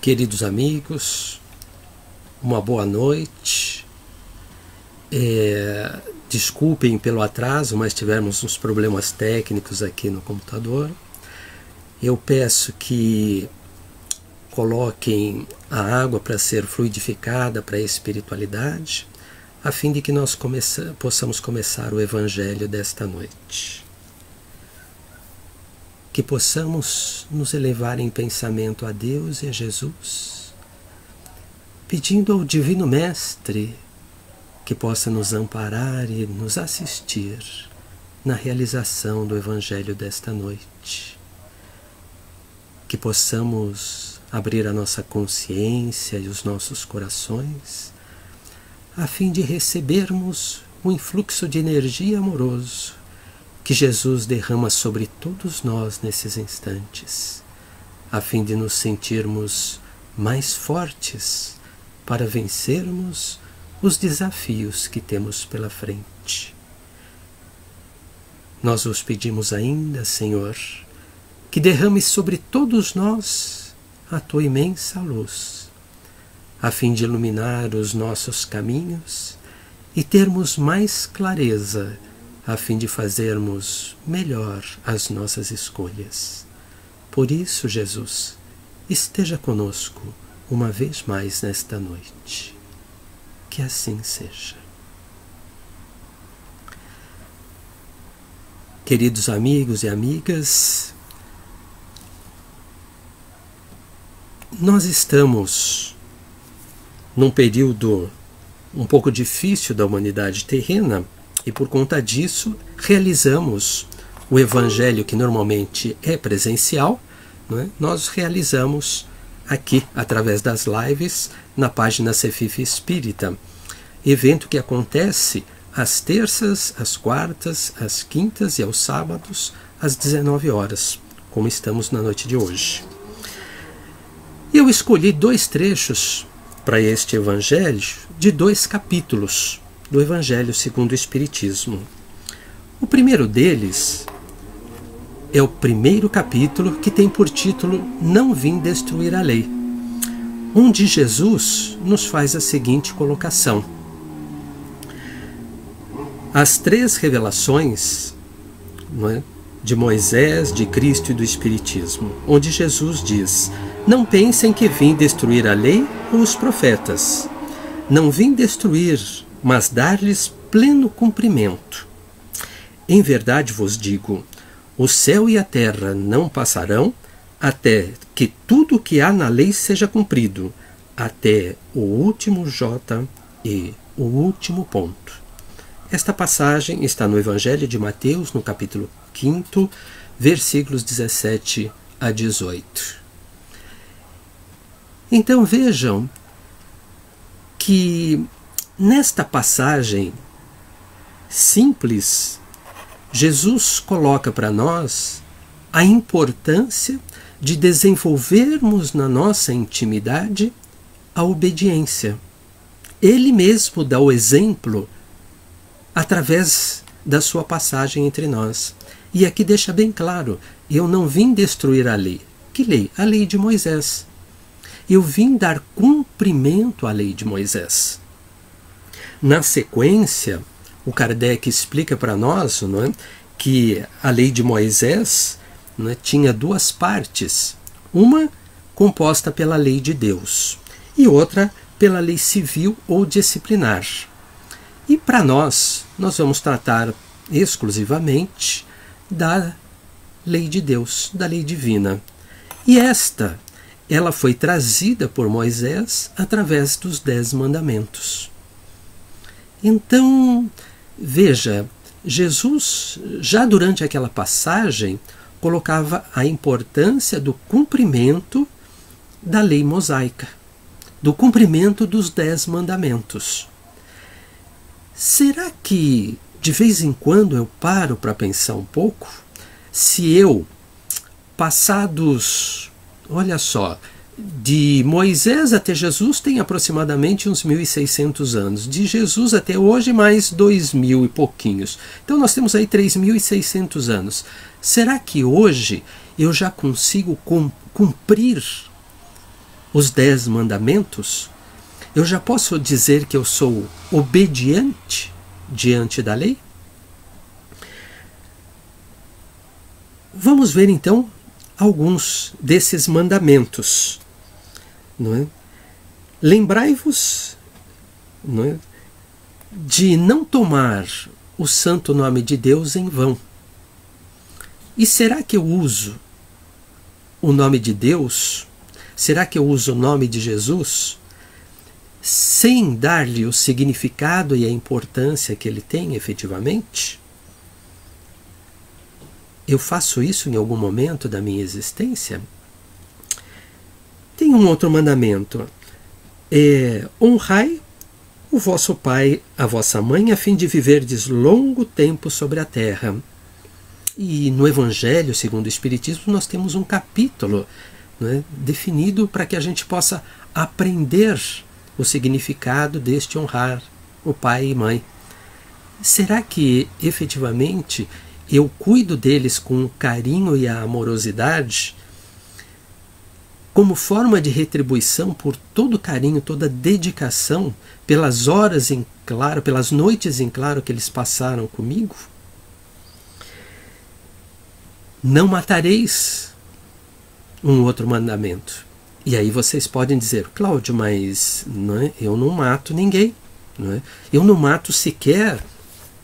Queridos amigos, uma boa noite. Desculpem pelo atraso, mas tivemos uns problemas técnicos aqui no computador. Eu peço que coloquem a água para ser fluidificada para a espiritualidade, a fim de que nós possamos começar o Evangelho desta noite. Que possamos nos elevar em pensamento a Deus e a Jesus, pedindo ao Divino Mestre que possa nos amparar e nos assistir na realização do Evangelho desta noite. Que possamos abrir a nossa consciência e os nossos corações, a fim de recebermos o influxo de energia amoroso que Jesus derrama sobre todos nós nesses instantes, a fim de nos sentirmos mais fortes para vencermos os desafios que temos pela frente. Nós os pedimos ainda, Senhor, que derrame sobre todos nós a Tua imensa luz, a fim de iluminar os nossos caminhos e termos mais clareza, a fim de fazermos melhor as nossas escolhas. Por isso, Jesus, esteja conosco uma vez mais nesta noite. Que assim seja. Queridos amigos e amigas, nós estamos num período um pouco difícil da humanidade terrena e por conta disso realizamos o Evangelho que normalmente é presencial, não é? Nós realizamos aqui através das lives na página Cefif Espírita, evento que acontece às terças, às quartas, às quintas e aos sábados às 19 horas, como estamos na noite de hoje. Eu escolhi 2 trechos para este Evangelho de 2 capítulos do Evangelho segundo o Espiritismo. O primeiro deles é o primeiro capítulo, que tem por título Não Vim Destruir a Lei, onde Jesus nos faz a seguinte colocação: as 3 revelações, não é, de Moisés, de Cristo e do Espiritismo, onde Jesus diz: não pensem que vim destruir a lei ou os profetas. Não vim destruir, mas dar-lhes pleno cumprimento. Em verdade vos digo, o céu e a terra não passarão até que tudo o que há na lei seja cumprido, até o último J e o último ponto. Esta passagem está no Evangelho de Mateus, no capítulo 5, versículos 17 a 18. Então vejam que nesta passagem simples, Jesus coloca para nós a importância de desenvolvermos na nossa intimidade a obediência. Ele mesmo dá o exemplo através da sua passagem entre nós. E aqui deixa bem claro: eu não vim destruir a lei. Que lei? A lei de Moisés. Eu vim dar cumprimento à lei de Moisés. Na sequência, o Kardec explica para nós, não é, que a lei de Moisés, não é, tinha 2 partes. Uma composta pela lei de Deus e outra pela lei civil ou disciplinar. E para nós vamos tratar exclusivamente da lei de Deus, da lei divina. E ela foi trazida por Moisés através dos 10 mandamentos. Então, veja, Jesus, já durante aquela passagem, colocava a importância do cumprimento da lei mosaica, do cumprimento dos 10 mandamentos. Será que, de vez em quando, eu paro para pensar um pouco? Se eu, passados, olha só, de Moisés até Jesus tem aproximadamente uns 1.600 anos. De Jesus até hoje, mais 2.000 e pouquinhos. Então nós temos aí 3.600 anos. Será que hoje eu já consigo cumprir os 10 mandamentos, eu já posso dizer que eu sou obediente diante da lei? Vamos ver então alguns desses mandamentos. Não é? Lembrai-vos, não é, de não tomar o santo nome de Deus em vão. E será que eu uso o nome de Deus? Será que eu uso o nome de Jesus sem dar-lhe o significado e a importância que ele tem efetivamente? Eu faço isso em algum momento da minha existência? Tem um outro mandamento. Honrai o vosso pai, a vossa mãe, a fim de viverdes longo tempo sobre a terra. E no Evangelho, segundo o Espiritismo, nós temos um capítulo, né, definido para que a gente possa aprender o significado deste honrar o pai e mãe. Será que efetivamente eu cuido deles com o carinho e a amorosidade como forma de retribuição por todo o carinho, toda a dedicação, pelas horas em claro, pelas noites em claro que eles passaram comigo? Não matareis, um outro mandamento. E aí vocês podem dizer, Cláudio, mas não é, eu não mato ninguém. Não é? Eu não mato sequer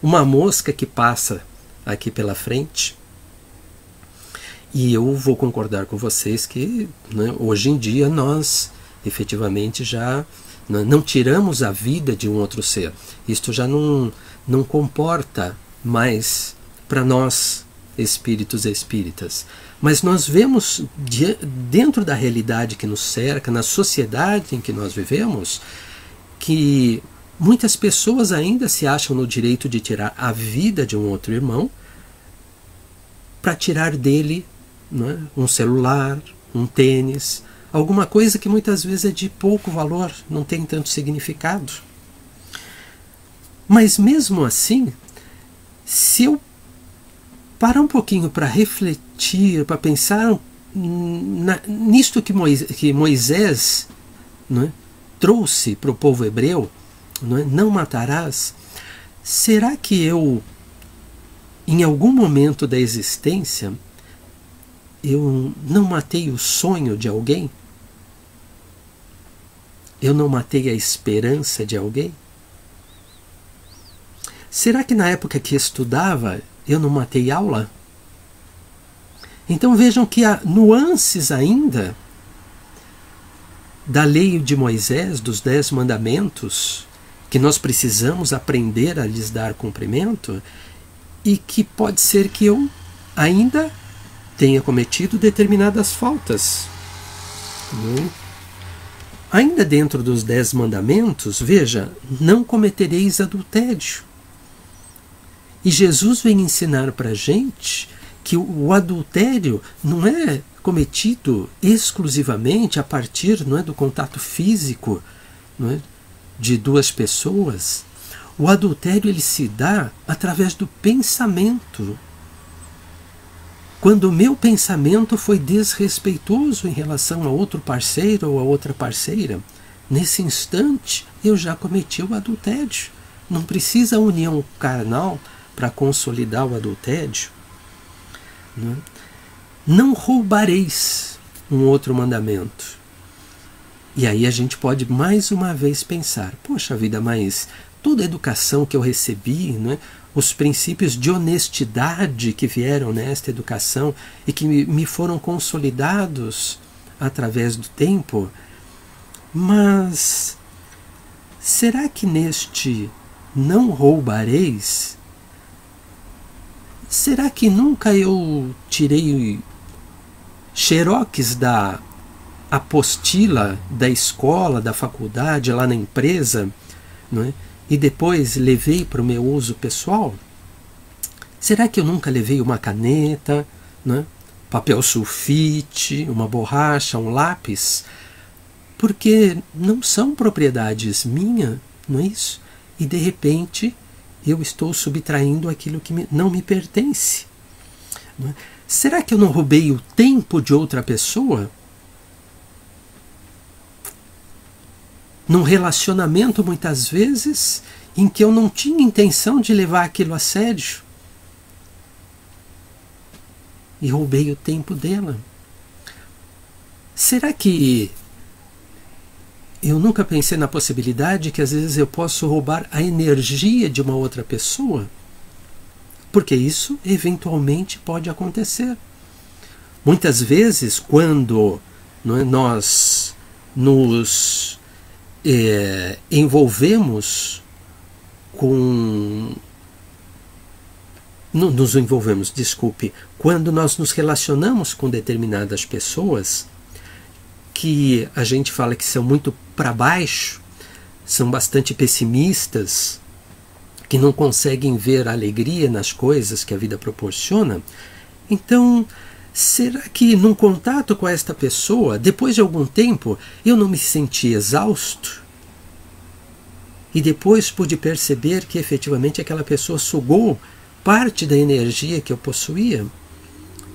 uma mosca que passa aqui pela frente. E eu vou concordar com vocês que, né, hoje em dia nós efetivamente já não tiramos a vida de um outro ser. Isto já não comporta mais para nós, espíritos e espíritas. Mas nós vemos dentro da realidade que nos cerca, na sociedade em que nós vivemos, que muitas pessoas ainda se acham no direito de tirar a vida de um outro irmão para tirar dele, não é, um celular, um tênis, alguma coisa que muitas vezes é de pouco valor, não tem tanto significado. Mas mesmo assim, se eu parar um pouquinho para refletir, para pensar nisto que Moisés, não é, trouxe para o povo hebreu, não matarás, será que eu, em algum momento da existência, eu não matei o sonho de alguém? Eu não matei a esperança de alguém? Será que na época que estudava eu não matei aula? Então vejam que há nuances ainda da lei de Moisés, dos 10 mandamentos, que nós precisamos aprender a lhes dar cumprimento, e que pode ser que eu ainda tenha cometido determinadas faltas. Ainda dentro dos 10 mandamentos, veja, não cometereis adultério. E Jesus vem ensinar para a gente que o adultério não é cometido exclusivamente a partir, não é, do contato físico, não é, de duas pessoas. O adultério ele se dá através do pensamento. Quando o meu pensamento foi desrespeitoso em relação a outro parceiro ou a outra parceira, nesse instante eu já cometi o adultério. Não precisa a união carnal para consolidar o adultério. Não roubareis, um outro mandamento. E aí a gente pode mais uma vez pensar, poxa vida, mas toda a educação que eu recebi, né, os princípios de honestidade que vieram nesta educação e que me foram consolidados através do tempo, mas será que neste não roubareis, será que nunca eu tirei xerox da apostila da escola, da faculdade, lá na empresa, não é? E depois levei para o meu uso pessoal? Será que eu nunca levei uma caneta, não é? Papel sulfite, uma borracha, um lápis? Porque não são propriedades minhas, não é isso? E de repente eu estou subtraindo aquilo que não me pertence. Não é? Será que eu não roubei o tempo de outra pessoa? num relacionamento muitas vezes em que eu não tinha intenção de levar aquilo a sério. E roubei o tempo dela. Será que eu nunca pensei na possibilidade que às vezes eu posso roubar a energia de uma outra pessoa? Porque isso eventualmente pode acontecer. Muitas vezes, quando nós nos envolvemos quando nós nos relacionamos com determinadas pessoas que a gente fala que são muito para baixo, são bastante pessimistas, que não conseguem ver a alegria nas coisas que a vida proporciona, então, será que num contato com esta pessoa, depois de algum tempo, eu não me senti exausto? E depois pude perceber que efetivamente aquela pessoa sugou parte da energia que eu possuía?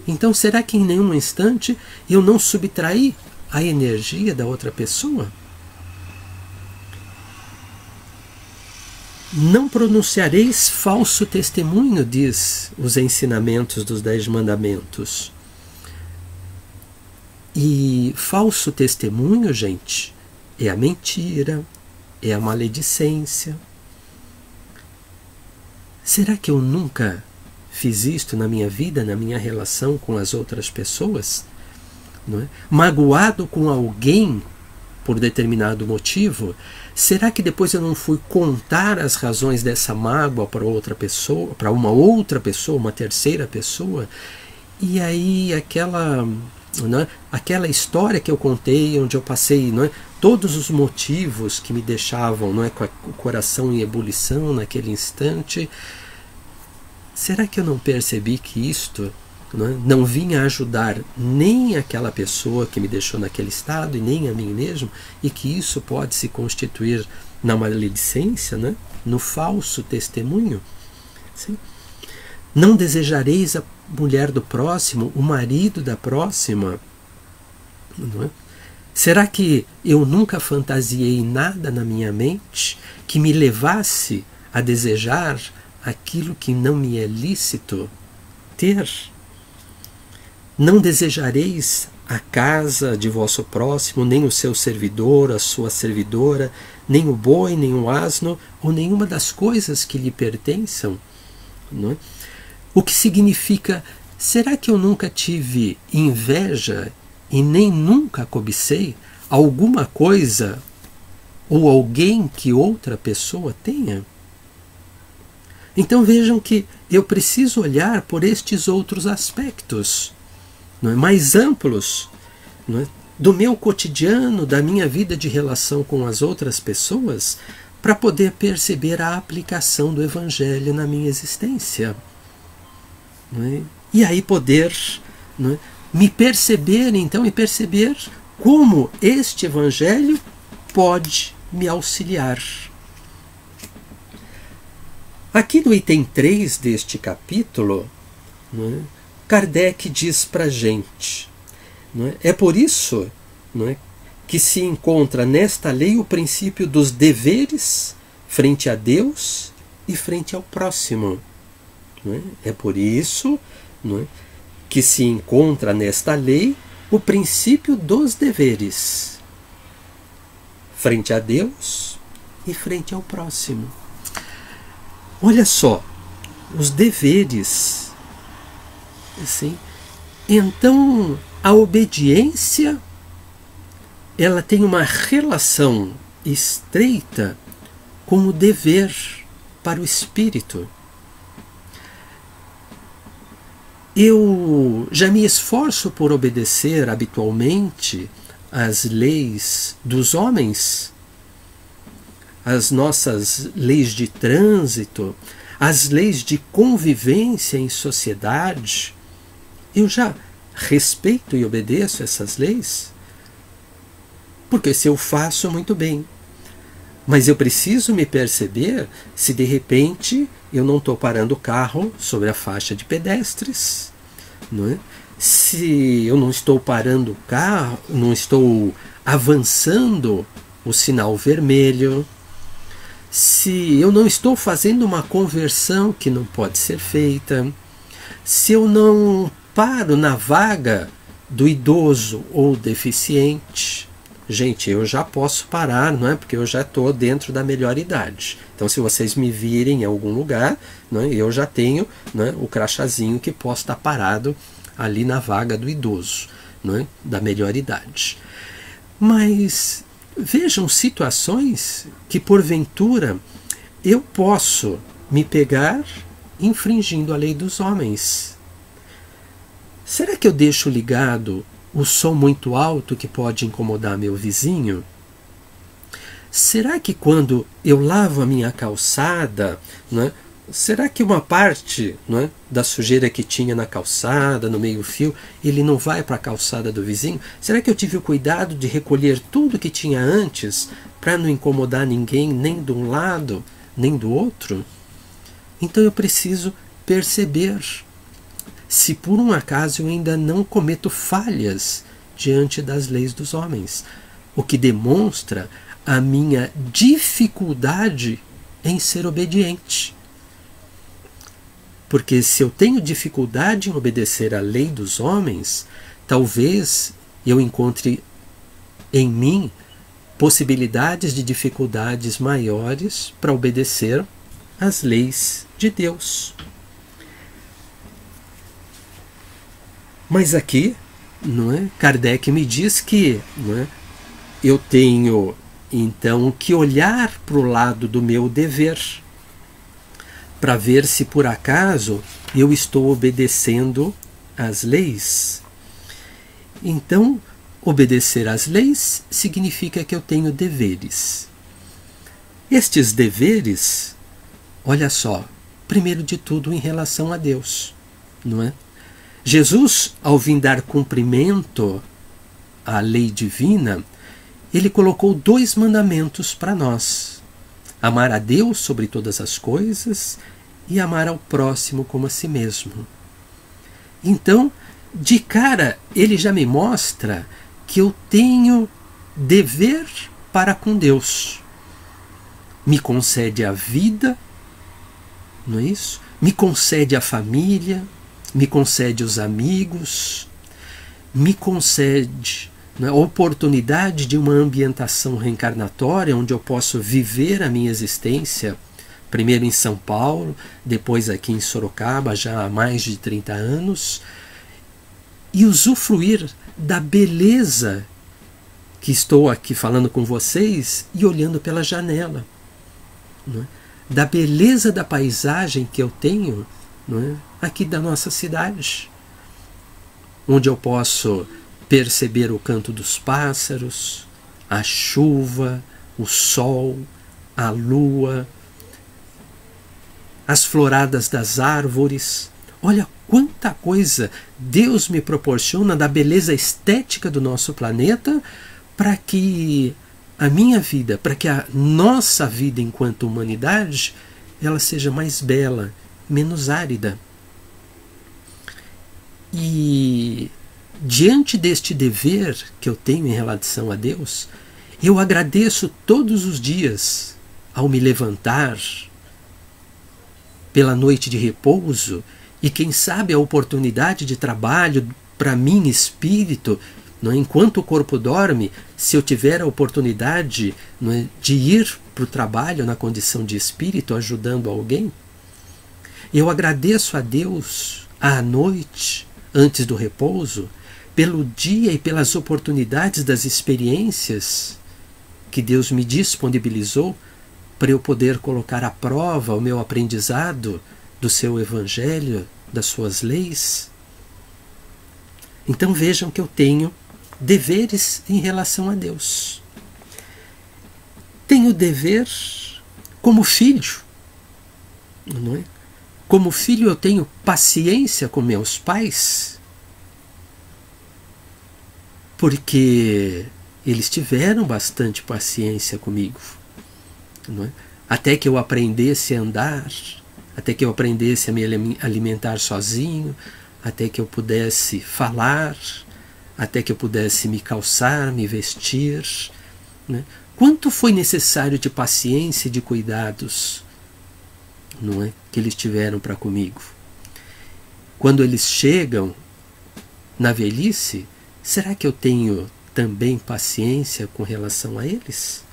Então, será que em nenhum instante eu não subtraí a energia da outra pessoa? Não pronunciareis falso testemunho, diz os ensinamentos dos 10 mandamentos. E falso testemunho, gente, é a mentira, é a maledicência. Será que eu nunca fiz isto na minha vida, na minha relação com as outras pessoas? Não é? Magoado com alguém por determinado motivo, será que depois eu não fui contar as razões dessa mágoa para outra pessoa, para uma outra pessoa, uma terceira pessoa? E aí aquela história que eu contei, onde eu passei todos os motivos que me deixavam com o coração em ebulição naquele instante, será que eu não percebi que isto não vinha ajudar nem aquela pessoa que me deixou naquele estado e nem a mim mesmo, e que isso pode se constituir na maledicência, no falso testemunho? Sim. Não desejareis a mulher do próximo, o marido da próxima? Não é? Será que eu nunca fantasiei nada na minha mente que me levasse a desejar aquilo que não me é lícito ter? Não desejareis a casa de vosso próximo, nem o seu servidor, a sua servidora, nem o boi, nem o asno, ou nenhuma das coisas que lhe pertençam? Não é? O que significa, será que eu nunca tive inveja e nem nunca cobicei alguma coisa ou alguém que outra pessoa tenha? Então vejam que eu preciso olhar por estes outros aspectos, mais amplos, do meu cotidiano, da minha vida de relação com as outras pessoas, para poder perceber a aplicação do Evangelho na minha existência. E aí poder me perceber, então, e perceber como este Evangelho pode me auxiliar. Aqui no item 3 deste capítulo, Kardec diz para a gente, é por isso que se encontra nesta lei o princípio dos deveres frente a Deus e frente ao próximo. É por isso que se encontra nesta lei o princípio dos deveres frente a Deus e frente ao próximo. Olha só, os deveres. Assim, então, a obediência ela tem uma relação estreita com o dever para o espírito. Eu já me esforço por obedecer habitualmente às leis dos homens, as nossas leis de trânsito, as leis de convivência em sociedade. Eu já respeito e obedeço essas leis, porque se eu faço, muito bem. Mas eu preciso me perceber se de repente eu não estou parando o carro sobre a faixa de pedestres, se eu não estou parando o carro, não estou avançando o sinal vermelho, se eu não estou fazendo uma conversão que não pode ser feita, se eu não paro na vaga do idoso ou deficiente, gente, eu já posso parar, não é? Porque eu já estou dentro da melhor idade. Então, se vocês me virem em algum lugar, não é? Eu já tenho, não é, o crachazinho que posso estar parado ali na vaga do idoso, não é? Da melhor idade. Mas vejam situações que, porventura, eu posso me pegar infringindo a lei dos homens. Será que eu deixo ligado o som muito alto que pode incomodar meu vizinho? Será que quando eu lavo a minha calçada, né, será que uma parte, né, da sujeira que tinha na calçada, no meio-fio, ele não vai para a calçada do vizinho? Será que eu tive o cuidado de recolher tudo que tinha antes para não incomodar ninguém, nem de um lado, nem do outro? Então eu preciso perceber se por um acaso eu ainda não cometo falhas diante das leis dos homens, o que demonstra a minha dificuldade em ser obediente. Porque se eu tenho dificuldade em obedecer à lei dos homens, talvez eu encontre em mim possibilidades de dificuldades maiores para obedecer às leis de Deus. Mas aqui, não é? Kardec me diz que, não é, eu tenho então que olhar para o lado do meu dever, para ver se por acaso eu estou obedecendo às leis. Então, obedecer às leis significa que eu tenho deveres. Estes deveres, olha só, primeiro de tudo em relação a Deus, não é? Jesus, ao vir dar cumprimento à lei divina, ele colocou 2 mandamentos para nós: amar a Deus sobre todas as coisas e amar ao próximo como a si mesmo. Então, de cara, ele já me mostra que eu tenho dever para com Deus. Me concede a vida, não é isso? Me concede a família, me concede os amigos, me concede a oportunidade de uma ambientação reencarnatória onde eu posso viver a minha existência, primeiro em São Paulo, depois aqui em Sorocaba, já há mais de 30 anos, e usufruir da beleza que estou aqui falando com vocês e olhando pela janela, não é? Da beleza da paisagem que eu tenho, não é? Aqui da nossa cidade, onde eu posso perceber o canto dos pássaros, a chuva, o sol, a lua, as floradas das árvores. Olha quanta coisa Deus me proporciona da beleza estética do nosso planeta para que a minha vida, para que a nossa vida enquanto humanidade, ela seja mais bela, menos árida. E diante deste dever que eu tenho em relação a Deus, eu agradeço todos os dias ao me levantar pela noite de repouso e quem sabe a oportunidade de trabalho para mim, espírito, não é? Enquanto o corpo dorme, se eu tiver a oportunidade, não é, de ir para o trabalho na condição de espírito, ajudando alguém, eu agradeço a Deus à noite, antes do repouso, pelo dia e pelas oportunidades das experiências que Deus me disponibilizou para eu poder colocar à prova o meu aprendizado do seu evangelho, das suas leis. Então vejam que eu tenho deveres em relação a Deus. Tenho dever como filho, não é? Como filho eu tenho paciência com meus pais, porque eles tiveram bastante paciência comigo, não é? Até que eu aprendesse a andar, até que eu aprendesse a me alimentar sozinho, até que eu pudesse falar, até que eu pudesse me calçar, me vestir, né? quanto foi necessário de paciência e de cuidados, não é, que eles tiveram para comigo. Quando eles chegam na velhice, será que eu tenho também paciência com relação a eles?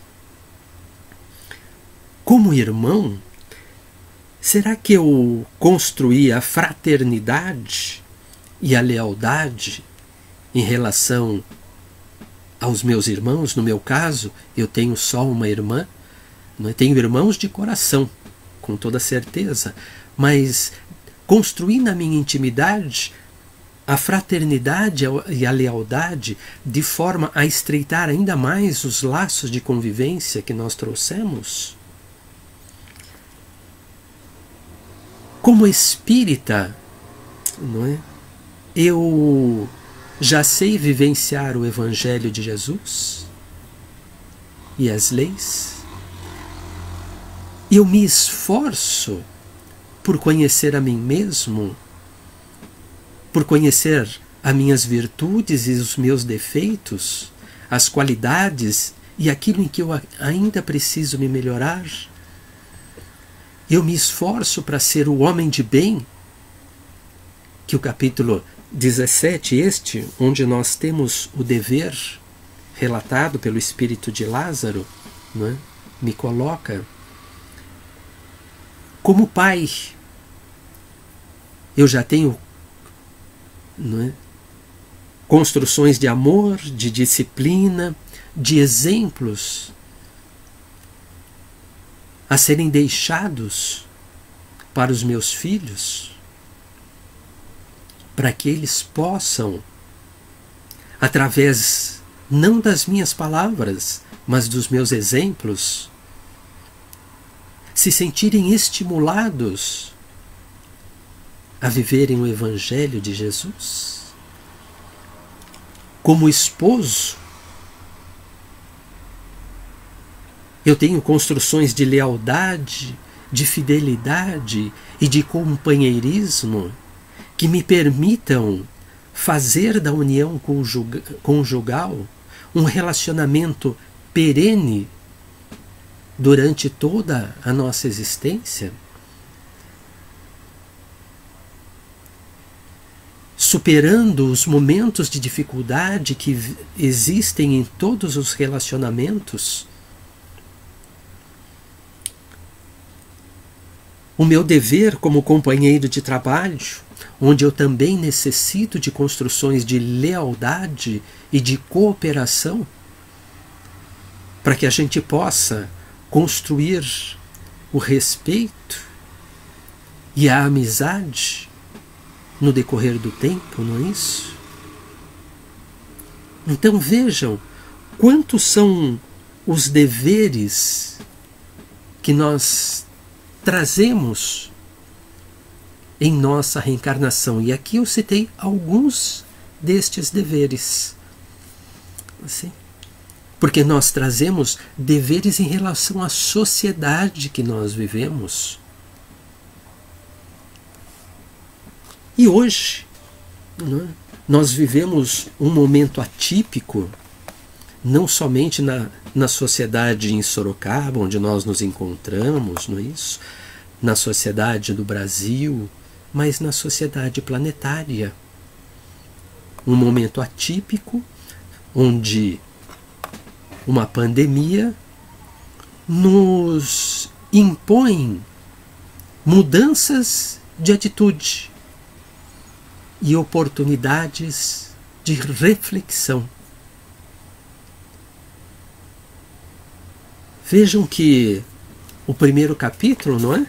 Como irmão, será que eu construí a fraternidade e a lealdade em relação aos meus irmãos? No meu caso, eu tenho só uma irmã, não é? Tenho irmãos de coração, com toda certeza, mas construí na minha intimidade a fraternidade e a lealdade de forma a estreitar ainda mais os laços de convivência que nós trouxemos? Como espírita, não é? Eu já sei vivenciar o Evangelho de Jesus e as leis. Eu me esforço por conhecer a mim mesmo, por conhecer as minhas virtudes e os meus defeitos, as qualidades e aquilo em que eu ainda preciso me melhorar. Eu me esforço para ser o homem de bem, que o capítulo 17, onde nós temos o dever relatado pelo espírito de Lázaro, não é? Me coloca como pai. Eu já tenho, não é, construções de amor, de disciplina, de exemplos a serem deixados para os meus filhos, para que eles possam, através não das minhas palavras, mas dos meus exemplos, se sentirem estimulados a viverem o Evangelho de Jesus. Como esposo, eu tenho construções de lealdade, de fidelidade e de companheirismo que me permitam fazer da união conjugal um relacionamento perene durante toda a nossa existência, superando os momentos de dificuldade que existem em todos os relacionamentos. O meu dever como companheiro de trabalho, onde eu também necessito de construções de lealdade e de cooperação, para que a gente possa construir o respeito e a amizade no decorrer do tempo, não é isso? Então vejam quantos são os deveres que nós trazemos em nossa reencarnação. E aqui eu citei alguns destes deveres. Assim, porque nós trazemos deveres em relação à sociedade que nós vivemos. E hoje, né, nós vivemos um momento atípico, não somente na sociedade em Sorocaba, onde nós nos encontramos, não é isso? Na sociedade do Brasil, mas na sociedade planetária. Um momento atípico, onde uma pandemia nos impõe mudanças de atitude e oportunidades de reflexão. Vejam que o primeiro capítulo, não é?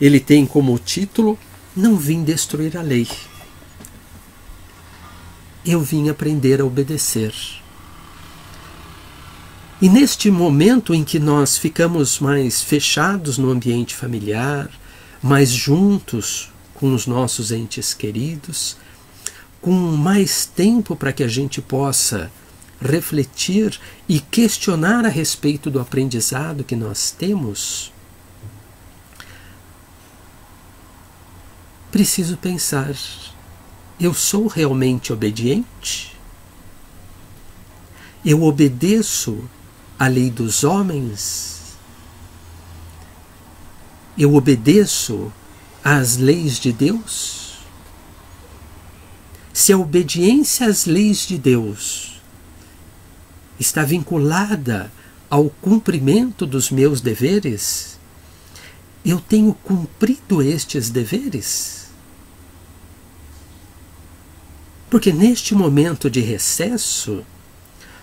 Ele tem como título: Não vim destruir a lei. Eu vim aprender a obedecer. E neste momento em que nós ficamos mais fechados no ambiente familiar, mais juntos com os nossos entes queridos, com mais tempo para que a gente possa refletir e questionar a respeito do aprendizado que nós temos, preciso pensar: eu sou realmente obediente? Eu obedeço a lei dos homens? Eu obedeço às leis de Deus? Se a obediência às leis de Deus está vinculada ao cumprimento dos meus deveres, eu tenho cumprido estes deveres? Porque neste momento de recesso,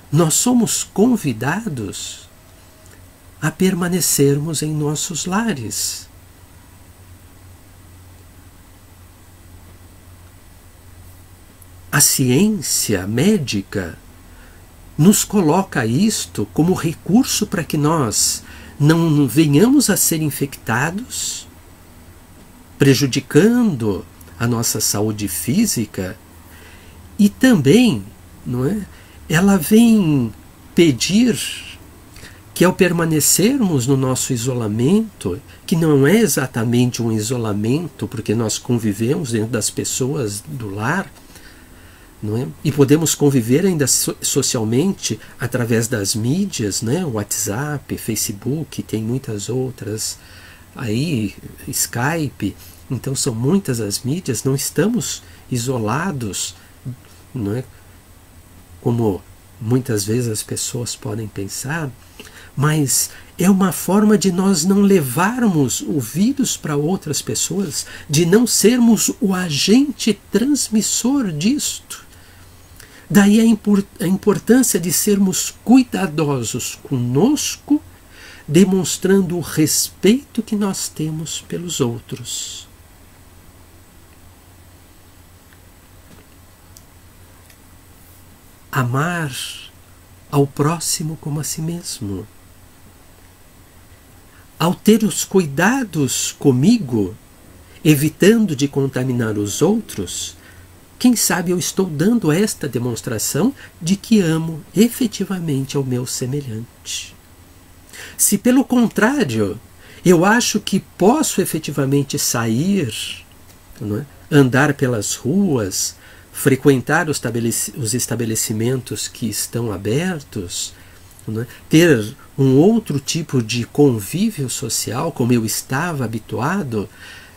nós somos convidados a permanecermos em nossos lares. A ciência médica nos coloca isto como recurso para que nós não venhamos a ser infectados, prejudicando a nossa saúde física, e também, não é? Ela vem pedir que, ao permanecermos no nosso isolamento, que não é exatamente um isolamento, porque nós convivemos dentro das pessoas do lar, não é? E podemos conviver ainda socialmente através das mídias, né? WhatsApp, Facebook, tem muitas outras, aí Skype, então são muitas as mídias, não estamos isolados, não é? Como muitas vezes as pessoas podem pensar, mas é uma forma de nós não levarmos o vírus para outras pessoas, de não sermos o agente transmissor disto. Daí a importância de sermos cuidadosos conosco, demonstrando o respeito que nós temos pelos outros. Amar ao próximo como a si mesmo. Ao ter os cuidados comigo, evitando de contaminar os outros, quem sabe eu estou dando esta demonstração de que amo efetivamente ao meu semelhante. Se, pelo contrário, eu acho que posso efetivamente sair, não é? Andar pelas ruas, frequentar os estabelecimentos que estão abertos, não é? Ter um outro tipo de convívio social como eu estava habituado,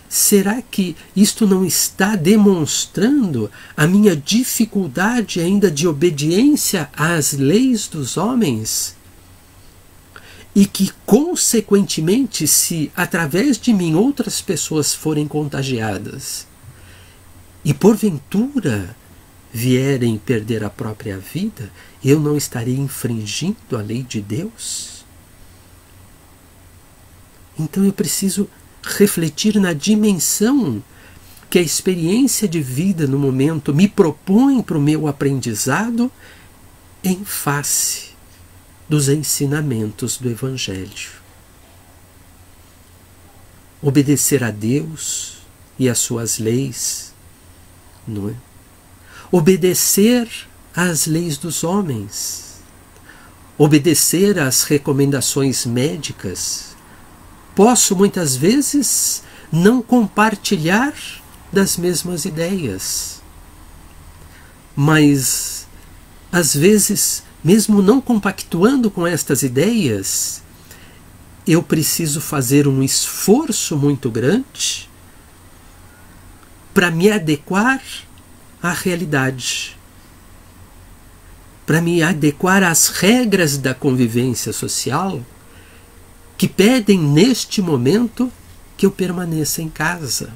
será que isto não está demonstrando a minha dificuldade ainda de obediência às leis dos homens? E que, consequentemente, se através de mim outras pessoas forem contagiadas e porventura vierem perder a própria vida, eu não estarei infringindo a lei de Deus? Então eu preciso refletir na dimensão que a experiência de vida no momento me propõe para o meu aprendizado em face dos ensinamentos do Evangelho. Obedecer a Deus e às suas leis, não é? Obedecer às leis dos homens, obedecer às recomendações médicas. Posso muitas vezes não compartilhar das mesmas ideias, mas às vezes, mesmo não compactuando com estas ideias, eu preciso fazer um esforço muito grande para me adequar à realidade, para me adequar às regras da convivência social que pedem neste momento que eu permaneça em casa.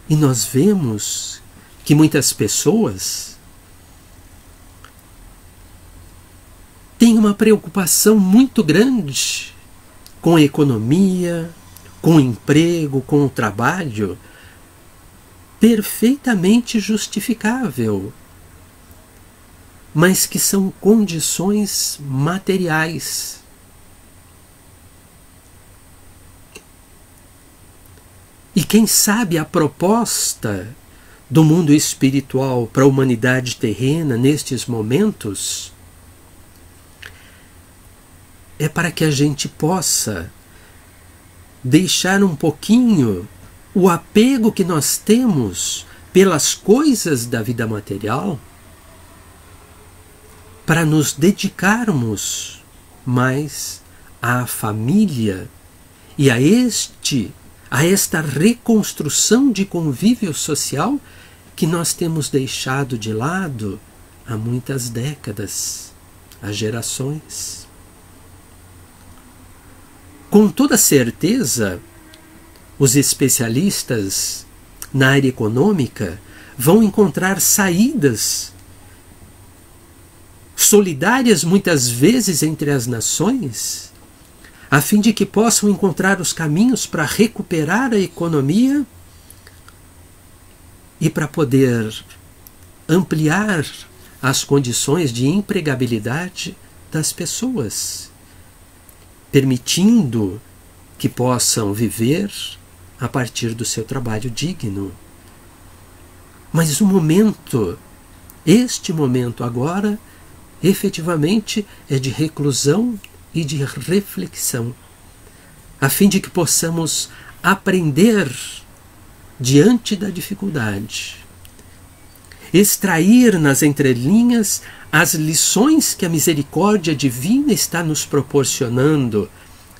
E nós vemos que muitas pessoas têm uma preocupação muito grande com a economia, com o emprego, com o trabalho, perfeitamente justificável, mas que são condições materiais. E quem sabe a proposta do mundo espiritual para a humanidade terrena nestes momentos é para que a gente possa deixar um pouquinho o apego que nós temos pelas coisas da vida material para nos dedicarmos mais à família e a esta reconstrução de convívio social que nós temos deixado de lado há muitas décadas, há gerações. Com toda certeza, os especialistas na área econômica vão encontrar saídas solidárias muitas vezes entre as nações, a fim de que possam encontrar os caminhos para recuperar a economia e para poder ampliar as condições de empregabilidade das pessoas, permitindo que possam viver a partir do seu trabalho digno. Mas este momento agora, efetivamente é de reclusão e de reflexão, a fim de que possamos aprender diante da dificuldade, extrair nas entrelinhas as lições que a misericórdia divina está nos proporcionando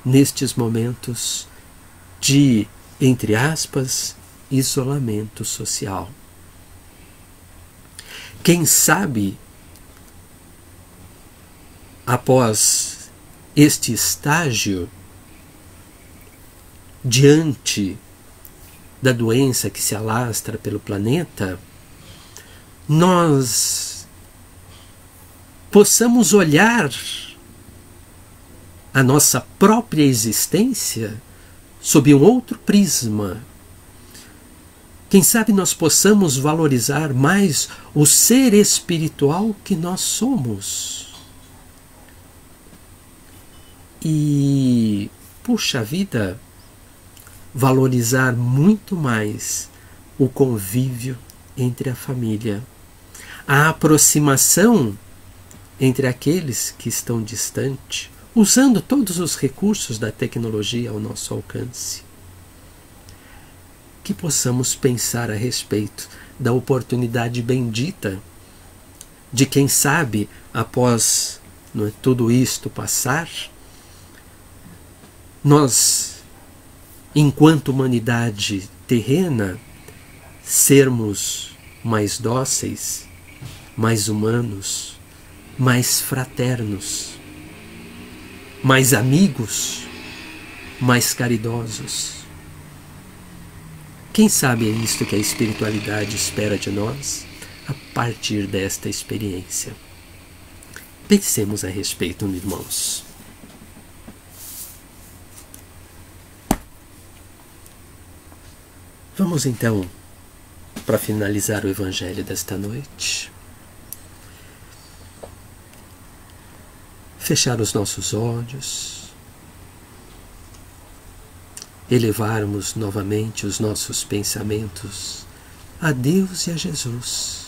nestes momentos de, entre aspas, isolamento social. Quem sabe, após este estágio, diante da doença que se alastra pelo planeta, nós possamos olhar a nossa própria existência sob um outro prisma. Quem sabe nós possamos valorizar mais o ser espiritual que nós somos. E, puxa vida, valorizar muito mais o convívio entre a família, a aproximação entre aqueles que estão distantes, usando todos os recursos da tecnologia ao nosso alcance. Que possamos pensar a respeito da oportunidade bendita de, quem sabe, após tudo isto passar, nós, enquanto humanidade terrena, sermos mais dóceis, mais humanos, mais fraternos, mais amigos, mais caridosos. Quem sabe é isto que a espiritualidade espera de nós a partir desta experiência. Pensemos a respeito, irmãos. Vamos então, para finalizar o Evangelho desta noite, fechar os nossos olhos, elevarmos novamente os nossos pensamentos a Deus e a Jesus,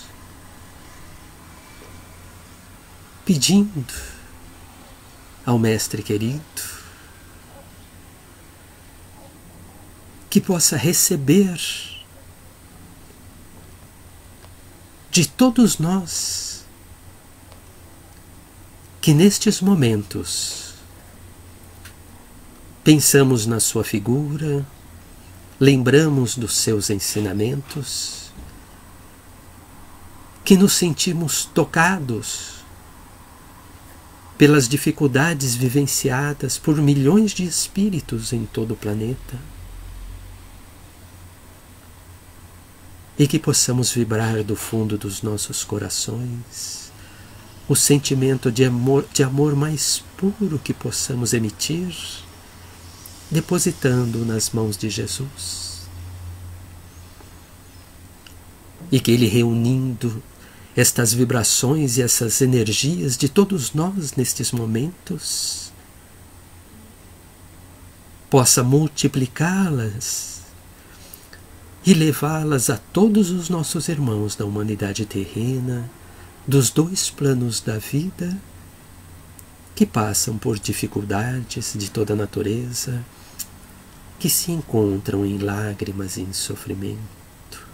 pedindo ao Mestre querido que possa receber de todos nós que nestes momentos pensamos na sua figura, lembramos dos seus ensinamentos, que nos sentimos tocados pelas dificuldades vivenciadas por milhões de espíritos em todo o planeta, e que possamos vibrar do fundo dos nossos corações o sentimento de amor mais puro que possamos emitir, depositando nas mãos de Jesus. E que Ele, reunindo estas vibrações e essas energias de todos nós nestes momentos, possa multiplicá-las e levá-las a todos os nossos irmãos da humanidade terrena, dos dois planos da vida, que passam por dificuldades de toda a natureza, que se encontram em lágrimas e em sofrimento.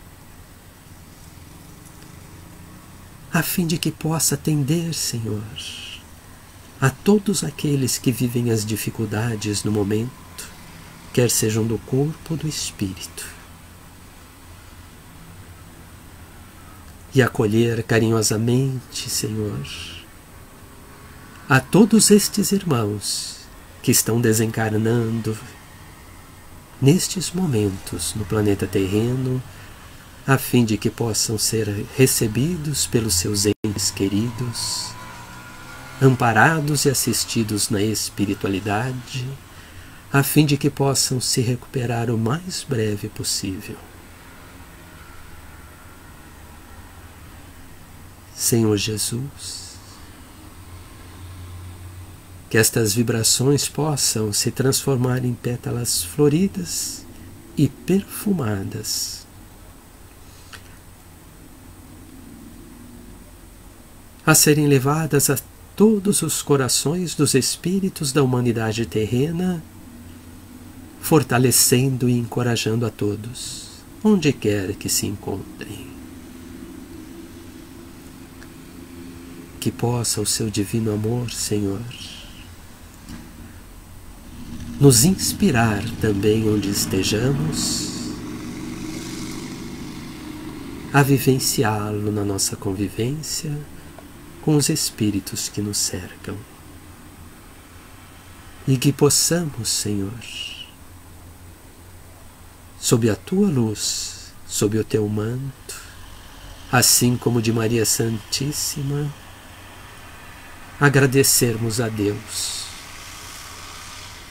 a fim de que possa atender, Senhor, a todos aqueles que vivem as dificuldades no momento, quer sejam do corpo ou do espírito, e acolher carinhosamente, Senhor, a todos estes irmãos que estão desencarnando nestes momentos no planeta terreno, a fim de que possam ser recebidos pelos seus entes queridos, amparados e assistidos na espiritualidade, a fim de que possam se recuperar o mais breve possível. Senhor Jesus, que estas vibrações possam se transformar em pétalas floridas e perfumadas, a serem levadas a todos os corações dos espíritos da humanidade terrena, fortalecendo e encorajando a todos, onde quer que se encontrem. Que possa o seu divino amor, Senhor, nos inspirar também onde estejamos, a vivenciá-lo na nossa convivência com os espíritos que nos cercam. E que possamos, Senhor, sob a tua luz, sob o teu manto, assim como de Maria Santíssima, agradecermos a Deus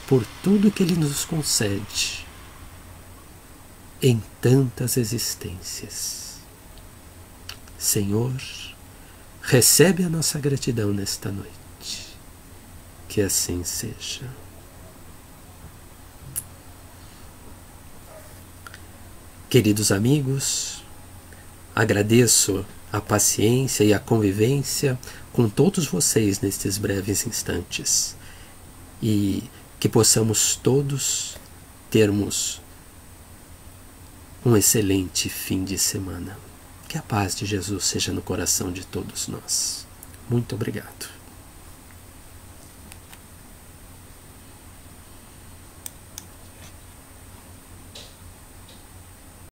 por tudo que Ele nos concede em tantas existências. Senhor, recebe a nossa gratidão nesta noite. Que assim seja. Queridos amigos, agradeço a paciência e a convivência com todos vocês nestes breves instantes. E que possamos todos termos um excelente fim de semana. Que a paz de Jesus seja no coração de todos nós. Muito obrigado.